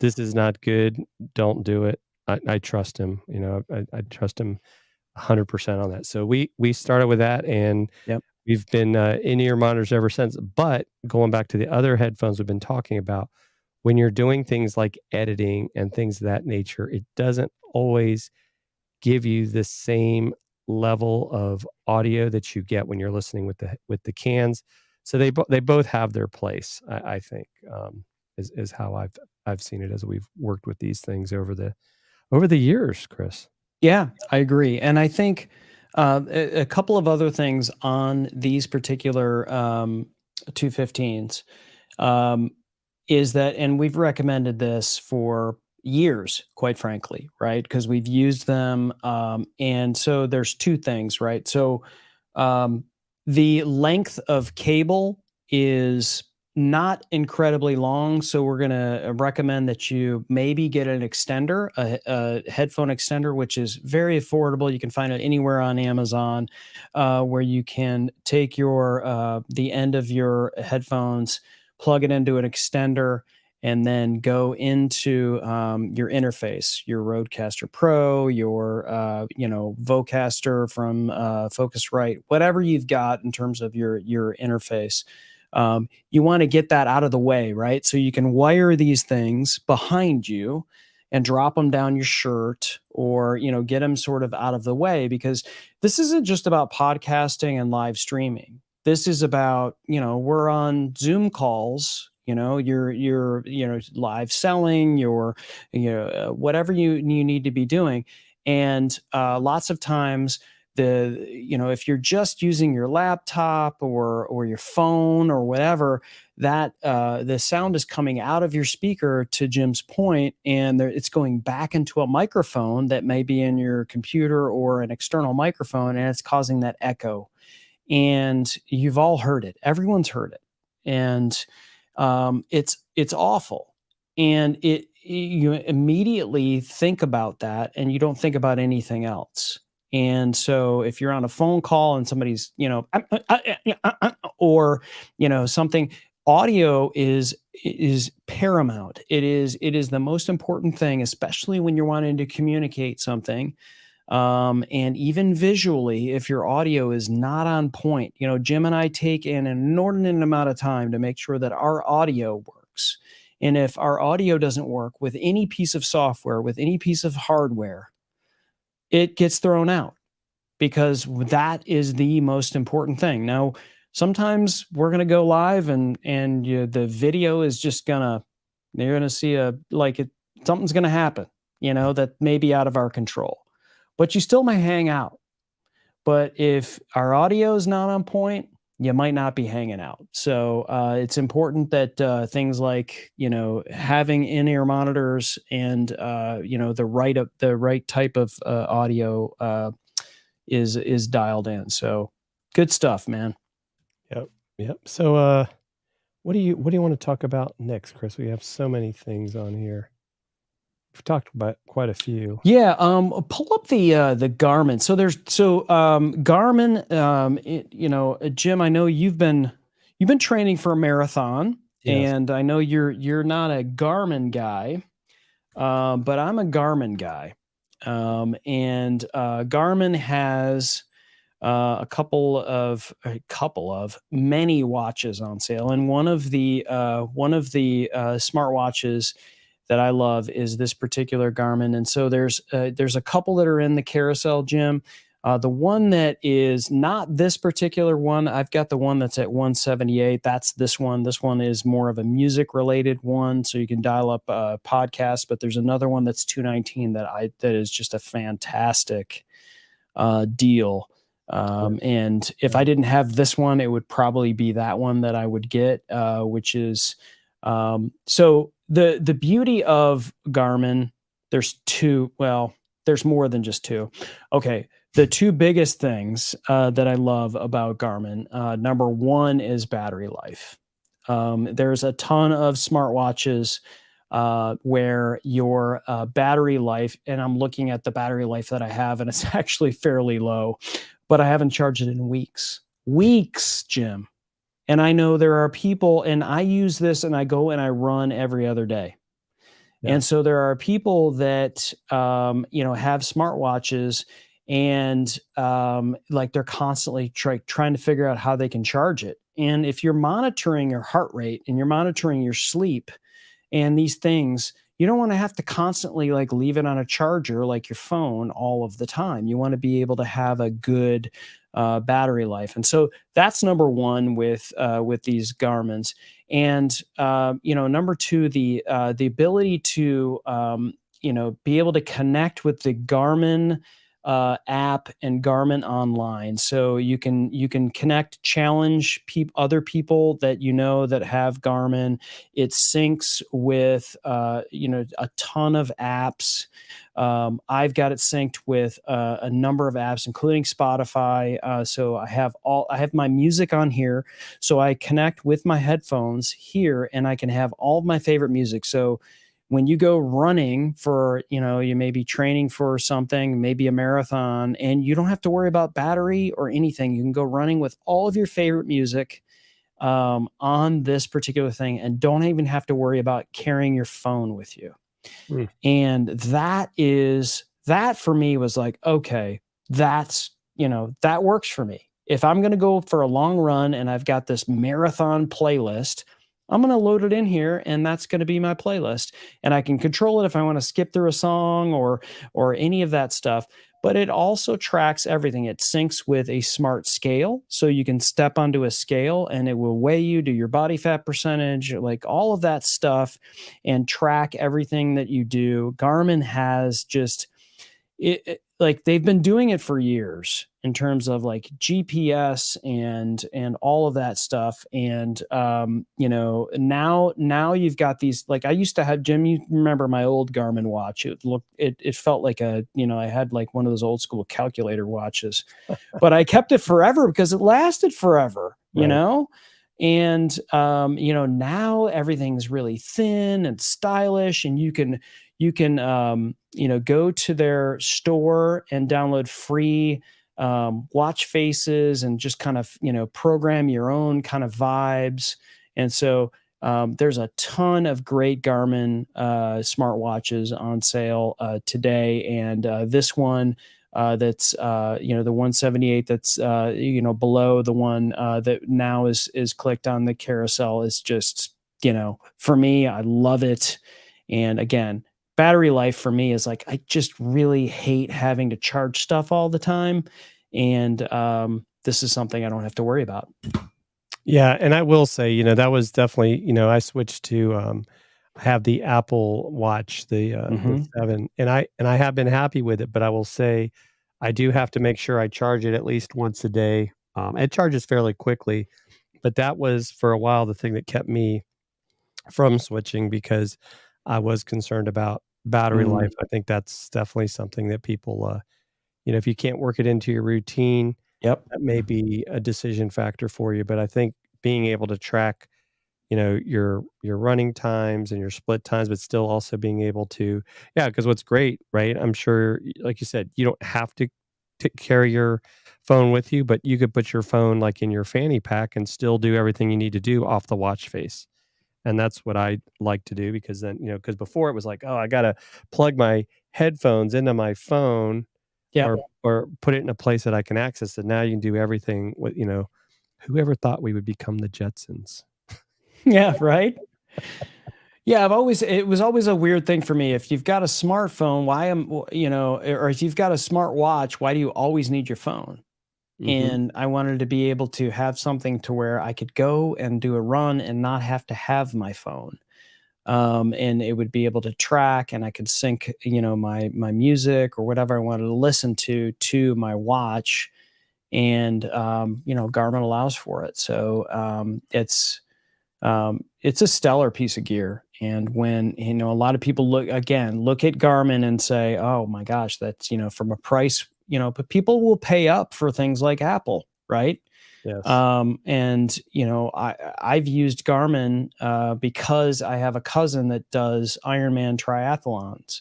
this is not good, don't do it. I trust him. You know, I trust him 100% on that. So we started with that, and Yep. we've been in-ear monitors ever since. But going back to the other headphones we've been talking about, when you're doing things like editing and things of that nature, it doesn't always give you the same level of audio that you get when you're listening with the cans. So they both have their place. I think is how I've seen it as we've worked with these things over the years, Chris. Yeah, I agree. And I think a couple of other things on these particular 215s is that, and we've recommended this for years, quite frankly, right? Because we've used them. And so there's two things, right? So the length of cable is not incredibly long, so we're going to recommend that you maybe get an extender, a headphone extender, which is very affordable. You can find it anywhere on Amazon, where you can take your the end of your headphones, plug it into an extender, and then go into your interface, your Rodecaster Pro, your Vocaster from Focusrite, whatever you've got in terms of your interface. You want to get that out of the way, right? So you can wire these things behind you and drop them down your shirt, or get them sort of out of the way, because this isn't just about podcasting and live streaming. This is about, we're on Zoom calls, you're live selling, your whatever you need to be doing. And lots of times, if you're just using your laptop or your phone or whatever, that the sound is coming out of your speaker, to Jim's point, and it's going back into a microphone that may be in your computer or an external microphone, and it's causing that echo. And you've all heard it. Everyone's heard it. And it's awful. And you immediately think about that, and you don't think about anything else. And so if you're on a phone call and somebody's, or, something, audio is paramount. It is the most important thing, especially when you're wanting to communicate something. And even visually, if your audio is not on point, Jim and I take an inordinate amount of time to make sure that our audio works. And if our audio doesn't work with any piece of software, with any piece of hardware, it gets thrown out, because that is the most important thing. Now, sometimes we're going to go live and the video is just you're going to see something's going to happen, that may be out of our control, but you still may hang out. But if our audio is not on point, you might not be hanging out. So it's important that things like, having in-ear monitors and, the right type of audio is dialed in. So good stuff, man. Yep. So what do you want to talk about next, Chris? We have so many things on here. We've talked about quite a few. Yeah. Pull up the Garmin. So Garmin, Jim, I know you've been training for a marathon. Yes. And I know you're not a Garmin guy, but I'm a Garmin guy. And Garmin has a couple of many watches on sale, and one of the smartwatches that I love is this particular Garmin. And so there's a couple that are in the carousel, Jim. The one that is not this particular one, I've got the one that's at 178. That's this one. This one is more of a music related one, so you can dial up a podcast. But there's another one that's 219 that is just a fantastic deal. And if I didn't have this one, it would probably be that one that I would get, which is so the beauty of Garmin. There's there's more than just two. Okay. The two biggest things that I love about Garmin, number one is battery life. There's a ton of smartwatches where your battery life, and I'm looking at the battery life that I have, and it's actually fairly low, but I haven't charged it in weeks. Weeks, Jim. And I know there are people, and I use this and I go and I run every other day. Yeah. And so there are people that, have smartwatches and like they're constantly trying to figure out how they can charge it. And if you're monitoring your heart rate and you're monitoring your sleep and these things, you don't want to have to constantly like leave it on a charger like your phone all of the time. You want to be able to have a good battery life. And so that's number one with these Garmins. And number two, the ability to be able to connect with the Garmin app and Garmin online. So you can connect, challenge other people that that have Garmin. It syncs with a ton of apps. I've got it synced with a number of apps, including Spotify. So I have my music on here. So I connect with my headphones here, and I can have all of my favorite music. So when you go running for, you may be training for something, maybe a marathon, and you don't have to worry about battery or anything. You can go running with all of your favorite music on this particular thing and don't even have to worry about carrying your phone with you. Mm. And that for me was like, okay, that works for me. If I'm going to go for a long run and I've got this marathon playlist, I'm going to load it in here and that's going to be my playlist. And I can control it if I want to skip through a song or any of that stuff. But it also tracks everything. It syncs with a smart scale. So you can step onto a scale and it will weigh you, do your body fat percentage, like all of that stuff, and track everything that you do. Garmin has just like they've been doing it for years in terms of like GPS and all of that stuff. And now you've got these, like I used to have, Jim, you remember my old Garmin watch. It felt like I had like one of those old school calculator watches, but I kept it forever because it lasted forever, Right. And now everything's really thin and stylish, and you can go to their store and download free watch faces and just kind of, program your own kind of vibes. And so there's a ton of great Garmin smartwatches on sale today. And this one that's, the 178 that's, below the one that now is clicked on the carousel is just, for me, I love it. And again, battery life for me is like, I just really hate having to charge stuff all the time. And this is something I don't have to worry about. Yeah, and I will say, that was definitely, I switched to I have the Apple Watch, the 7, and I have been happy with it, but I will say I do have to make sure I charge it at least once a day. It charges fairly quickly, but that was for a while the thing that kept me from switching because I was concerned about battery life. I think that's definitely something that people, if you can't work it into your routine, Yep. that may be a decision factor for you. But I think being able to track, your running times and your split times, but still also being able to, because what's great, right? I'm sure, like you said, you don't have to carry your phone with you, but you could put your phone like in your fanny pack and still do everything you need to do off the watch face. And that's what I like to do because then, because before it was like, oh, I got to plug my headphones into my phone or put it in a place that I can access it. Now you can do everything with, whoever thought we would become the Jetsons? Yeah, right. Yeah, it was always a weird thing for me. If you've got a smartphone, or if you've got a smart watch, why do you always need your phone? And I wanted to be able to have something to where I could go and do a run and not have to have my phone. And it would be able to track, and I could sync, my music or whatever I wanted to listen to my watch. And, Garmin allows for it. So it's, it's a stellar piece of gear. And when, you know, a lot of people look at Garmin and say, oh my gosh, that's, you know, from a price, you know, but people will pay up for things like Apple, right? Yes. And you know, I've used Garmin because I have a cousin that does Ironman triathlons,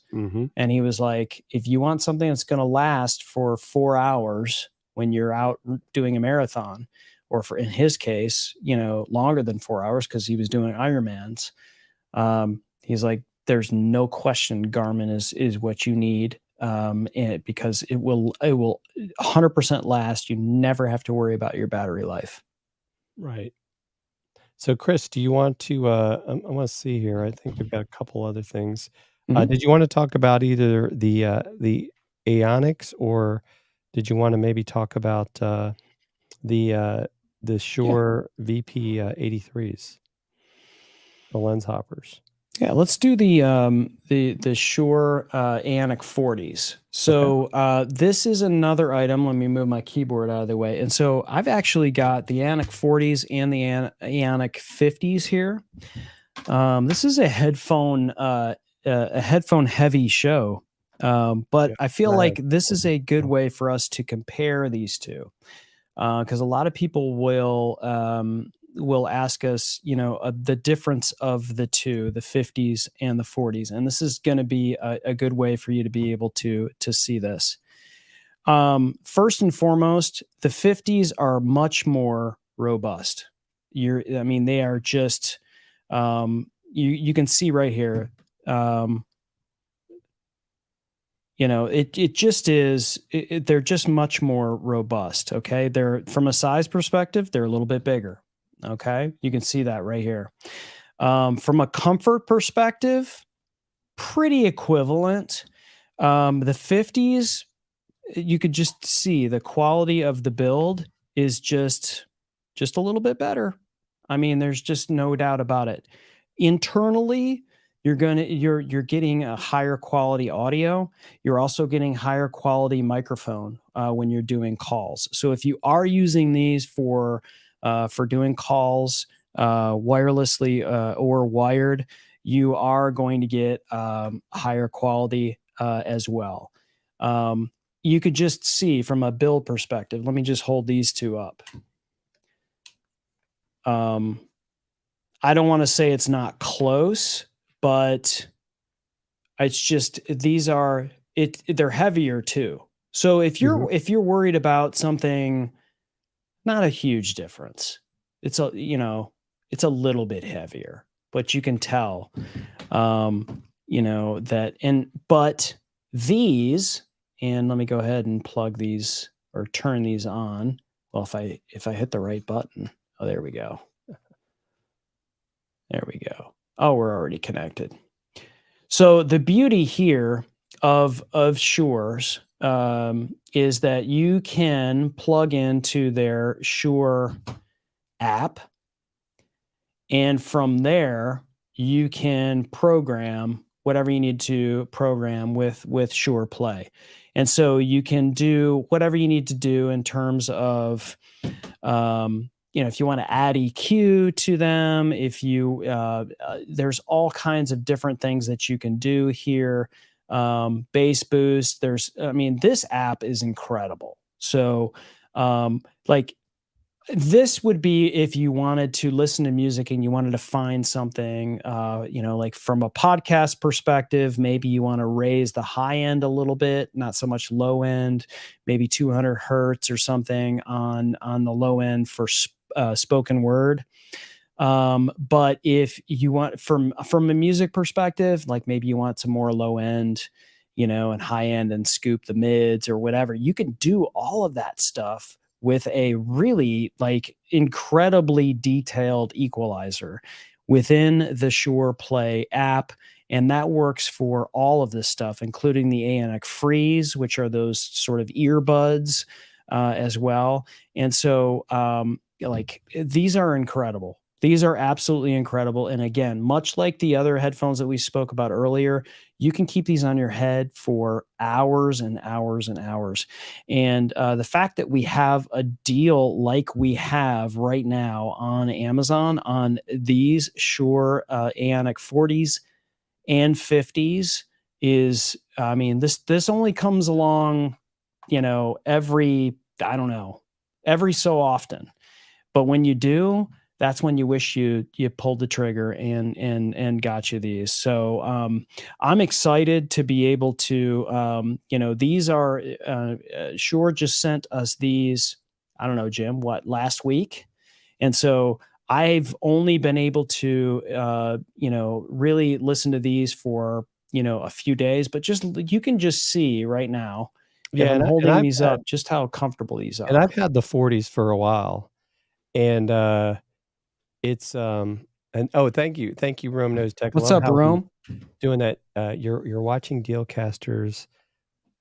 and he was like, if you want something that's going to last for 4 hours when you're out doing a marathon, or for in his case, you know, longer than 4 hours because he was doing Ironmans, he's like, there's no question Garmin is what you need. Because it will 100% last. You never have to worry about your battery life. Right. So, Chris, do you want to? I want to see here. I think we've got a couple other things. Did you want to talk about either the Aonics, or did you want to maybe talk about the Shure VP 83s, the lens hoppers? Yeah, let's do the Shure Aonic 40s. So this is another item. Let me move my keyboard out of the way. And so I've actually got the Aonic 40s and the Aonic 50s here. This is a headphone heavy show, but I feel like this is a good way for us to compare these two, because a lot of people will ask us, you know, the difference of the two, the 50s and the 40s. And this is going to be a good way for you to be able to see this. First and foremost, the 50s are much more robust. I mean, they are just, you can see right here, you know, it just is, they're just much more robust. Okay. They're, from a size perspective, they're a little bit bigger. Okay. You can see that right here. From a comfort perspective, pretty equivalent. The 50s, you could just see the quality of the build is just a little bit better. I mean, there's just no doubt about it. Internally, you're getting a higher quality audio. You're also getting higher quality microphone when you're doing calls. So if you are using these for doing calls wirelessly or wired, you are going to get higher quality as well. You could just see from a build perspective. Let me just hold these two up. I don't want to say it's not close, but it's just, they're heavier too. So if you're worried about something, not a huge difference. It's a little bit heavier, but you can tell, you know, but these, and let me go ahead and plug these or turn these on. Well, if I hit the right button, oh, there we go. There we go. Oh, we're already connected. So the beauty here of Shure's is that you can plug into their Shure app, and from there you can program whatever you need to program with Shure Play. And so you can do whatever you need to do in terms of you know, if you want to add EQ to them, if you there's all kinds of different things that you can do here. Bass boost. I mean, this app is incredible. So, like, this would be if you wanted to listen to music and you wanted to find something, you know, like from a podcast perspective, maybe you want to raise the high end a little bit, not so much low end, maybe 200 hertz or something on the low end for spoken word. But if you want from a music perspective, like maybe you want some more low end, you know, and high end and scoop the mids or whatever, you can do all of that stuff with a really like incredibly detailed equalizer within the Shure Play app. And that works for all of this stuff, including the Aonic Freeze, which are those sort of earbuds as well. And so like these are incredible. These are absolutely incredible. And again, much like the other headphones that we spoke about earlier, you can keep these on your head for hours and hours and hours. And the fact that we have a deal like we have right now on Amazon on these Shure Aonic 40s and 50s is, I mean, this only comes along, every so often. But when you do, that's when you wish you pulled the trigger and got you these. So I'm excited to be able to, these are Shure just sent us these. I don't know, Jim, last week, and so I've only been able to really listen to these for a few days, but you can just see right now. If I'm holding these up, just how comfortable these are. And I've had the 40s for a while, and it's and thank you, Rome Knows Tech. What's up, Rome? Doing that. You're watching Dealcasters.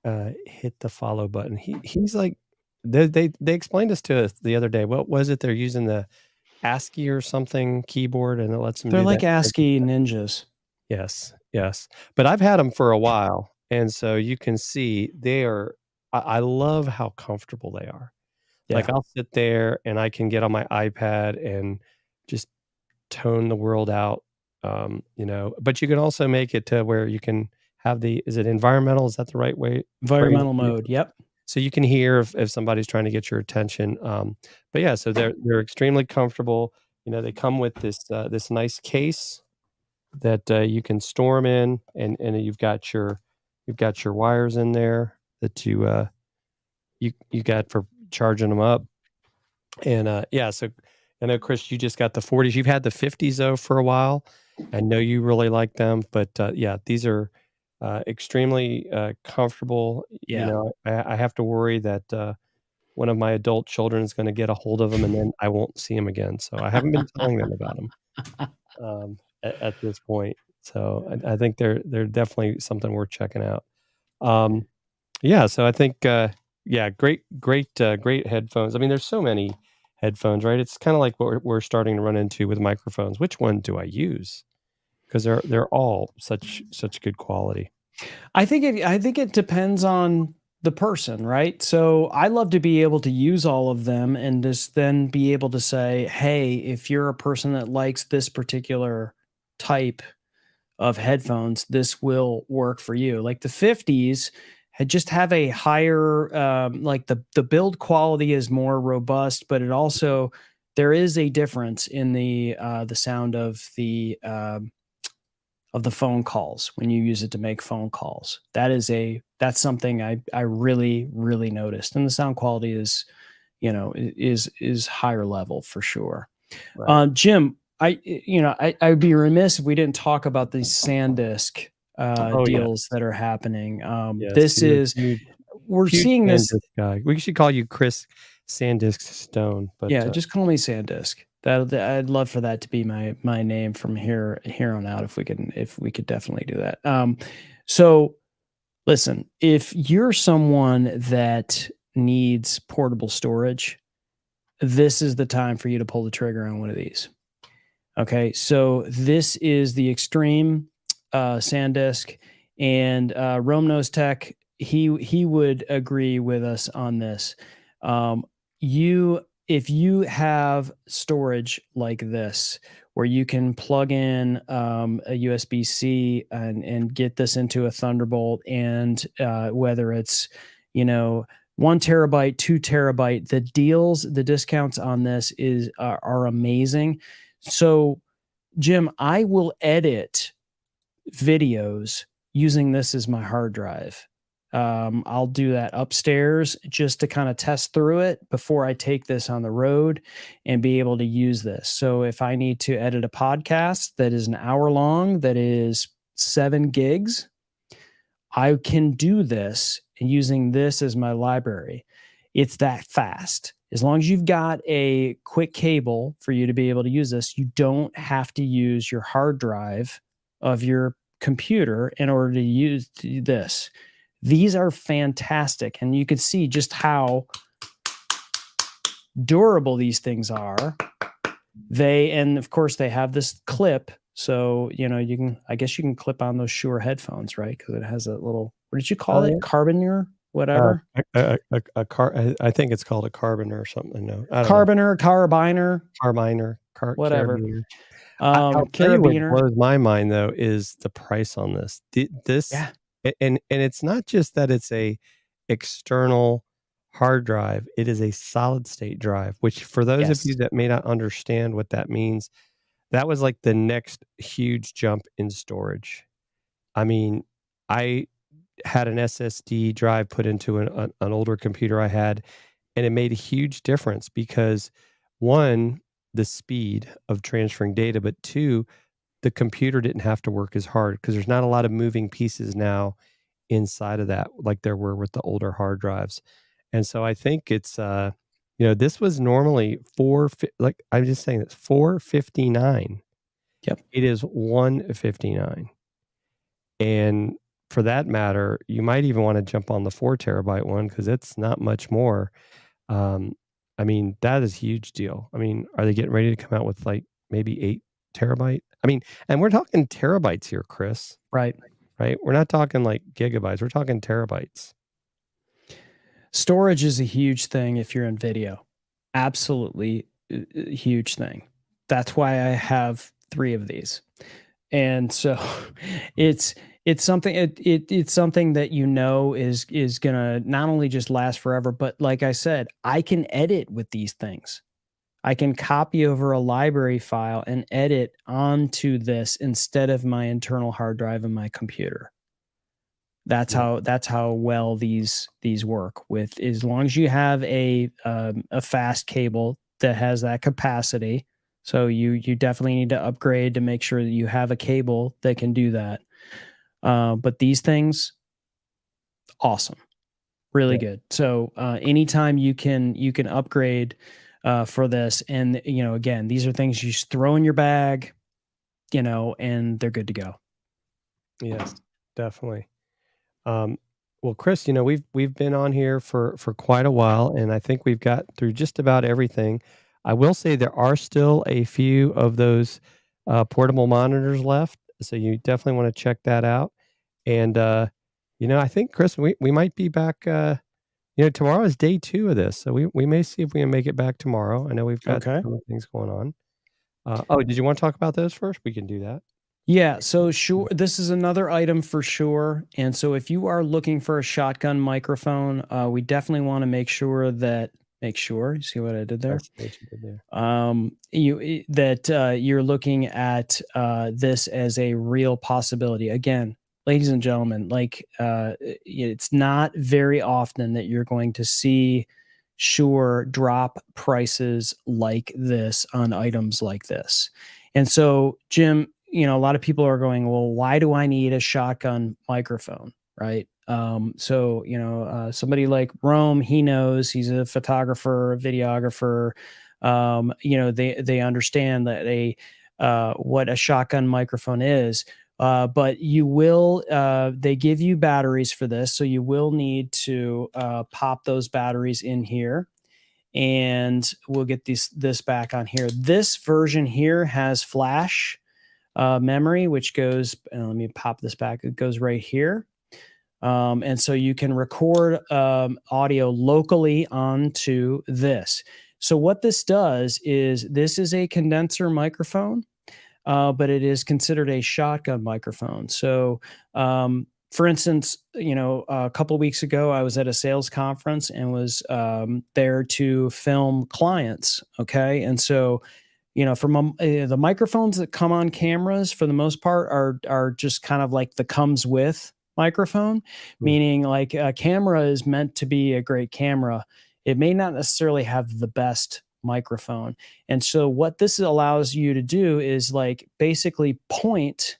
Hit the follow button. He's like, they explained this to us the other day. What was it? They're using the ASCII or something keyboard, and it lets them. They're do like that. ASCII ninjas. Yes. But I've had them for a while, and so you can see they are. I love how comfortable they are. Yeah. Like I'll sit there and I can get on my iPad and just tone the world out, but you can also make it to where you can have is it environmental? Is that the right way? Environmental mode. Yep. So you can hear if somebody's trying to get your attention. But yeah, so they're extremely comfortable. They come with this nice case that you can store them in, and you've got your wires in there that you got for charging them up. And so I know, Chris, you just got the 40s. You've had the 50s though for a while. I know you really like them, but these are extremely comfortable. Yeah. I have to worry that one of my adult children is going to get a hold of them, and then I won't see them again. So I haven't been telling them about them at this point. So I think they're definitely something worth checking out. So I think great headphones. I mean, there's so many headphones, right? It's kind of like what we're starting to run into with microphones. Which one do I use? Because they're all such good quality. I think it depends on the person, right? So I love to be able to use all of them and just then be able to say, hey, if you're a person that likes this particular type of headphones, this will work for you. Like the 50s just have a higher, like the build quality is more robust, but it also, there is a difference in the sound of the phone calls when you use it to make phone calls. That's something I really, really noticed. And the sound quality is higher level for sure. Right. Jim, I'd be remiss if we didn't talk about these SanDisk deals that are happening. We're seeing this guy. We should call you Chris SanDisk Stone, but just call me SanDisk. I'd love for that to be my name from here on out, if we could definitely do that. So listen, if you're someone that needs portable storage, this is the time for you to pull the trigger on one of these. Okay, so this is the Extreme SanDisk, and Rome Knows Tech, he would agree with us on this. If you have storage like this, where you can plug in a USB-C and get this into a Thunderbolt, and whether it's 1 terabyte, 2 terabyte, the discounts on this are amazing. So, Jim, I will edit videos using this as my hard drive. I'll do that upstairs just to kind of test through it before I take this on the road and be able to use this. So if I need to edit a podcast that is an hour long, that is 7 gigs, I can do this using this as my library. It's that fast. As long as you've got a quick cable for you to be able to use this, you don't have to use your hard drive of your computer in order to use this. These are fantastic, and you can see just how durable these things are. And of course they have this clip. So, I guess you can clip on those Shure headphones, right? Because it has a little, what did you call it? Carboner, whatever. I think it's called a carbiner or something. No, I don't Carboner, carbiner, whatever. whatever. I'll tell you what Carabiner. blows my mind though is the price on this. And it's not just that it's a external hard drive; it is a solid state drive. Which, for those of you that may not understand what that means, that was like the next huge jump in storage. I mean, I had an SSD drive put into an older computer I had, and it made a huge difference because, one, the speed of transferring data, but two, the computer didn't have to work as hard because there's not a lot of moving pieces now inside of that like there were with the older hard drives. And so I think it's this was normally I'm just saying it's $459. Yep. It is $159. And for that matter, you might even want to jump on the 4 terabyte one because it's not much more. I mean, that is a huge deal. I mean, are they getting ready to come out with like maybe 8 terabyte? I mean, and we're talking terabytes here, Chris. Right. We're not talking like gigabytes. We're talking terabytes. Storage is a huge thing if you're in video. Absolutely a huge thing. That's why I have 3 of these. And so it's something it's something that is gonna not only just last forever, but like I said, I can edit with these things. I can copy over a library file and edit onto this instead of my internal hard drive in my computer. That's how well these work. With as long as you have a fast cable that has that capacity. So you definitely need to upgrade to make sure that you have a cable that can do that. But these things, awesome, really good. So anytime you can upgrade for this, and again, these are things you just throw in your bag, and they're good to go. Yes, definitely. Well, Chris, we've been on here for quite a while, and I think we've got through just about everything. I will say there are still a few of those portable monitors left, so you definitely want to check that out. And I think, Chris, we might be back. Tomorrow is day 2 of this, so we may see if we can make it back tomorrow. I know we've got some things going on. Did you want to talk about those first? We can do that. Yeah, so Shure, this is another item for Shure. And so if you are looking for a shotgun microphone, we definitely want to make sure, you see what I did there? You're looking at this as a real possibility. Again, ladies and gentlemen, it's not very often that you're going to see Shure drop prices like this on items like this. And so, Jim, a lot of people are going, well, why do I need a shotgun microphone? Right. Somebody like Rome, he knows, he's a photographer, a videographer. They understand that what a shotgun microphone is. But they give you batteries for this. So you will need to pop those batteries in here. And we'll get this back on here. This version here has flash memory, which goes, and let me pop this back. It goes right here. And so you can record audio locally onto this. So what this does is this is a condenser microphone, but it is considered a shotgun microphone. So, for instance, a couple of weeks ago, I was at a sales conference and was there to film clients. Okay. And so, from the microphones that come on cameras, for the most part, are just kind of like the comes with microphone, meaning like a camera is meant to be a great camera. It may not necessarily have the best microphone. And so what this allows you to do is like basically point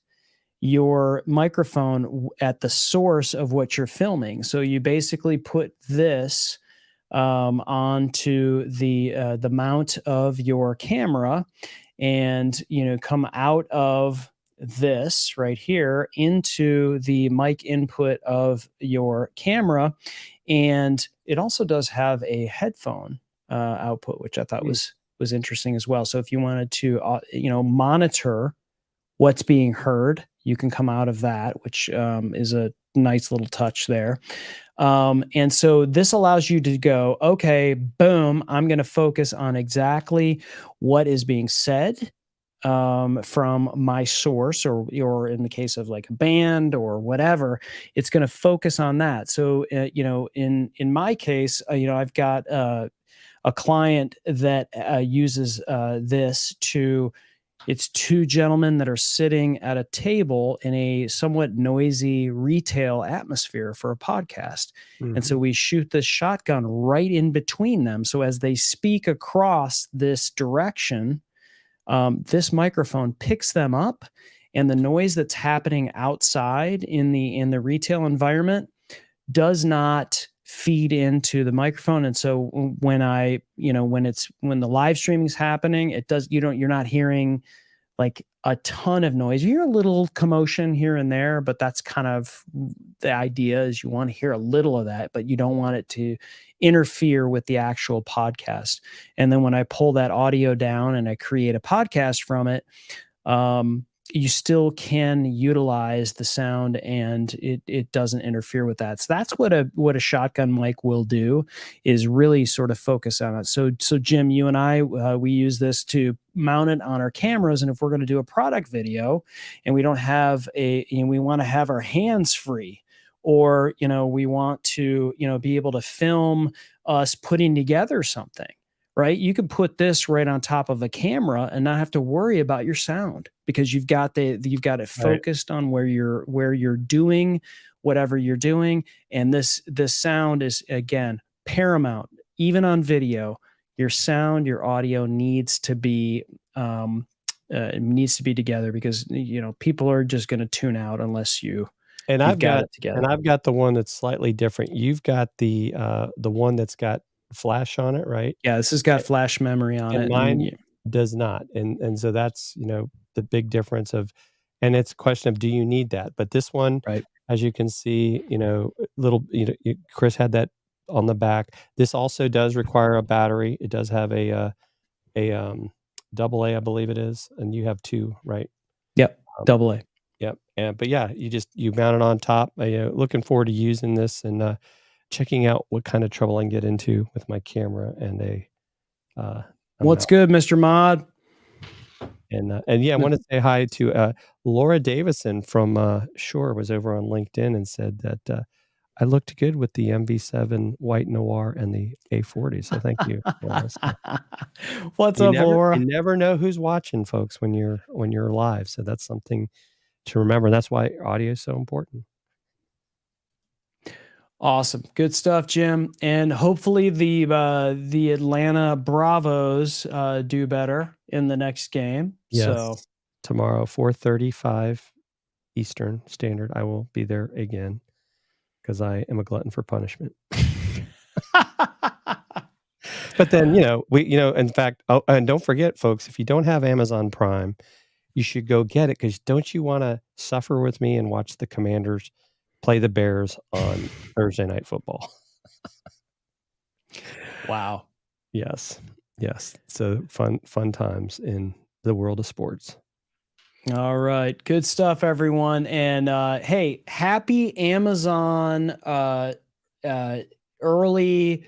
your microphone at the source of what you're filming. So you basically put this onto the mount of your camera, and come out of this right here into the mic input of your camera. And it also does have a headphone output, which I thought was was interesting as well. So if you wanted to, monitor what's being heard, you can come out of that, which is a nice little touch there. And so this allows you to go, okay, boom, I'm going to focus on exactly what is being said from my source, or in the case of like a band or whatever, it's going to focus on that. So, in my case, I've got a client that uses this to. It's two gentlemen that are sitting at a table in a somewhat noisy retail atmosphere for a podcast. And so we shoot this shotgun right in between them. So as they speak across this direction, this microphone picks them up, and the noise that's happening outside in the retail environment does not feed into the microphone. And so when when the live streaming is happening, you're not hearing like a ton of noise. You hear a little commotion here and there, but that's kind of the idea, is you want to hear a little of that, but you don't want it to interfere with the actual podcast. And then when I pull that audio down and I create a podcast from it, you still can utilize the sound, and it doesn't interfere with that. So that's what a shotgun mic will do, is really sort of focus on it. So Jim, you and I, we use this to mount it on our cameras. And if we're going to do a product video and we don't have we want to have our hands free, or, we want to, be able to film us putting together something, right? You could put this right on top of a camera and not have to worry about your sound, because you've got it focused on where you're doing whatever you're doing. And this sound is, again, paramount. Even on video, your sound, your audio needs to be together, because people are just going to tune out unless you've got it together. And I've got the one that's slightly different. You've got the one that's got flash on it, right? Yeah, this has got flash memory on it. Mine does not. And so that's, the big difference and it's a question of, do you need that? But this one, right, as you can see, Chris had that on the back. This also does require a battery. It does have a AA, I believe it is. And you have two, right? Yep. AA. Yep. But yeah, you mount it on top. Looking forward to using this and checking out what kind of trouble I can get into with my camera and what's good, Mr. Mod? And yeah, I want to say hi to Laura Davison from Shure, was over on LinkedIn and said that I looked good with the MV7 White Noir and the A40. So thank you. What's up, Laura? You never know who's watching, folks, when you're live. So that's something to remember. That's why audio is so important. Awesome. Good stuff, Jim. And hopefully the Atlanta Bravos do better in the next game. Yes. So tomorrow, 4:35 Eastern Standard, I will be there again, because I am a glutton for punishment. But then, in fact, and don't forget, folks, if you don't have Amazon Prime, you should go get it, because don't you want to suffer with me and watch the Commanders play the Bears on Thursday Night Football? Wow. Yes. So fun times in the world of sports. All right. Good stuff, everyone. And hey, happy Amazon early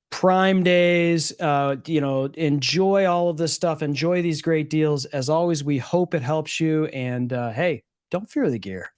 Prime days. Enjoy all of this stuff. Enjoy these great deals. As always, we hope it helps you. And hey, don't fear the gear.